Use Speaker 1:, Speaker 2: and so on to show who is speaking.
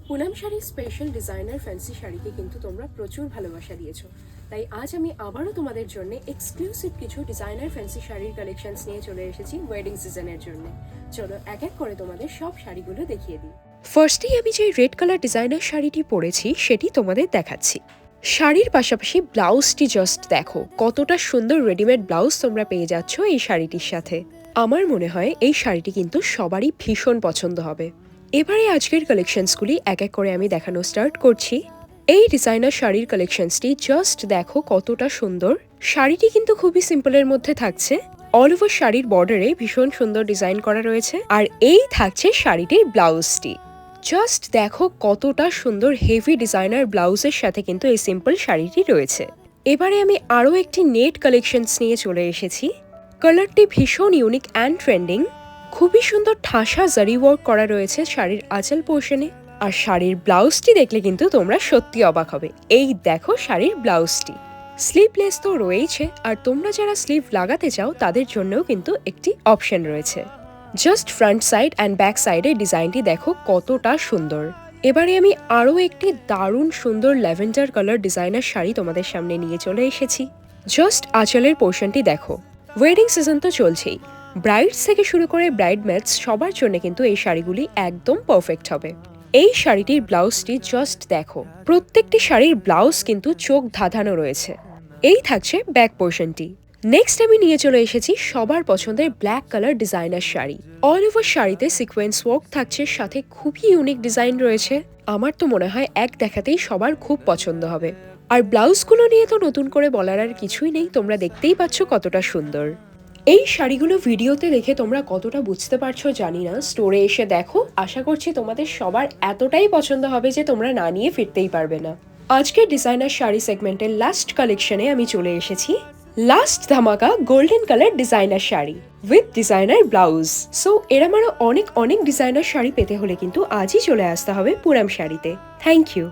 Speaker 1: পুনাম শাড়ির special designer fancy শাড়িকে কিন্তু তোমরা প্রচুর ভালোবাসা দিয়েছো, তাই আজ আমি আবারও তোমাদের জন্য এক্সক্লুসিভ কিছু ডিজাইনার ফ্যান্সি শাড়ির কালেকশনস নিয়ে চলে এসেছি ওয়েডিং সিজনের জন্য। চলো এক এক করে তোমাদের সব শাড়িগুলো দেখিয়ে দিই। ফার্স্টেই আমি যে রেড কালার ডিজাইনার শাড়িটি পরেছি সেটি তোমাদের দেখাচ্ছি। শাড়ির পাশাপাশি ব্লাউজটি জাস্ট দেখো, কতটা সুন্দর রেডিমেড ব্লাউজ তোমরা পেয়ে যাচ্ছ এই শাড়িটির সাথে। আমার মনে হয় এই শাড়িটি কিন্তু সবারই ভীষণ পছন্দ হবে। এবারে আজকের কালেকশনসগুলি এক এক করে আমি দেখানো স্টার্ট করছি। এই ডিজাইনার শাড়ির কালেকশনসটি জাস্ট দেখো কতটা সুন্দর। শাড়িটি কিন্তু খুবই সিম্পলের মধ্যে থাকছে। অল ওভার শাড়ির বর্ডারে ভীষণ সুন্দর ডিজাইন করা রয়েছে, আর এই থাকছে শাড়িটির ব্লাউজটি। জাস্ট দেখো কতটা সুন্দর হেভি ডিজাইনার ব্লাউজের সাথে কিন্তু এই সিম্পল শাড়িটি রয়েছে। এবারে আমি আরও একটি নেট কালেকশনস নিয়ে চলে এসেছি। কালারটি ভীষণ ইউনিক অ্যান্ড ট্রেন্ডিং। খুবই সুন্দর ঠাসা জারি ওয়ার্ক করা রয়েছে শাড়ির আঁচল পোর্শনে, আর শাড়ির ব্লাউজটি দেখলে কিন্তু তোমরা সত্যি অবাক হবে। এই দেখো শাড়ির ব্লাউজটি। স্লিভলেস তো রয়েছে, আর তোমরা যারা স্লিভ লাগাতে চাও তাদের জন্যও কিন্তু একটি অপশন রয়েছে। Just front side and back সাইডের ডিজাইনটি দেখো কতটা সুন্দর। এবারে আমি আরও একটি দারুণ সুন্দর ল্যাভেন্ডার কালার ডিজাইনার শাড়ি তোমাদের সামনে নিয়ে চলে এসেছি। জাস্ট আঁচলের পোর্শনটি দেখো। ওয়েডিং সিজন তো চলছেই, ব্রাইডস থেকে শুরু করে ব্রাইডমেটস সবার জন্য কিন্তু এই শাড়িগুলি একদম পারফেক্ট হবে। এই শাড়িটির ব্লাউজটি জাস্ট দেখো, প্রত্যেকটি শাড়ির ব্লাউজ কিন্তু চোখ ধাঁধানো রয়েছে। এই থাকছে ব্যাক পোর্শনটি। নেক্সট আমি নিয়ে চলে এসেছি সবার পছন্দের black colour designer sari. All over শাড়িতে সিকোয়েন্স ওয়ার্ক থাকছে, সাথে খুবই ইউনিক ডিজাইন রয়েছে। আমার তো মনে হয় এক দেখাতেই সবার খুব পছন্দ হবে। আর ব্লাউজগুলো নিয়ে তো নতুন করে বলার আর কিছুই নেই, তোমরা দেখতেই পাচ্ছ কতটা সুন্দর। এই শাড়িগুলো ভিডিওতে দেখে তোমরা কতটা বুঝতে পারছো জানি না, স্টোরে এসে দেখো, আশা করছি তোমাদের সবার এতটাই পছন্দ হবে যে তোমরা না নিয়ে ফিরতেই পারবে না। আজকের ডিজাইনার শাড়ি সেগমেন্টের লাস্ট কালেকশনে আমি চলে এসেছি। লাস্ট ধামাকা golden colour designer sari with designer blouse. So এরম আরো অনেক ডিজাইনার শাড়ি পেতে হলে কিন্তু আজই চলে আসতে হবে পুনাম শাড়িতে। Thank you.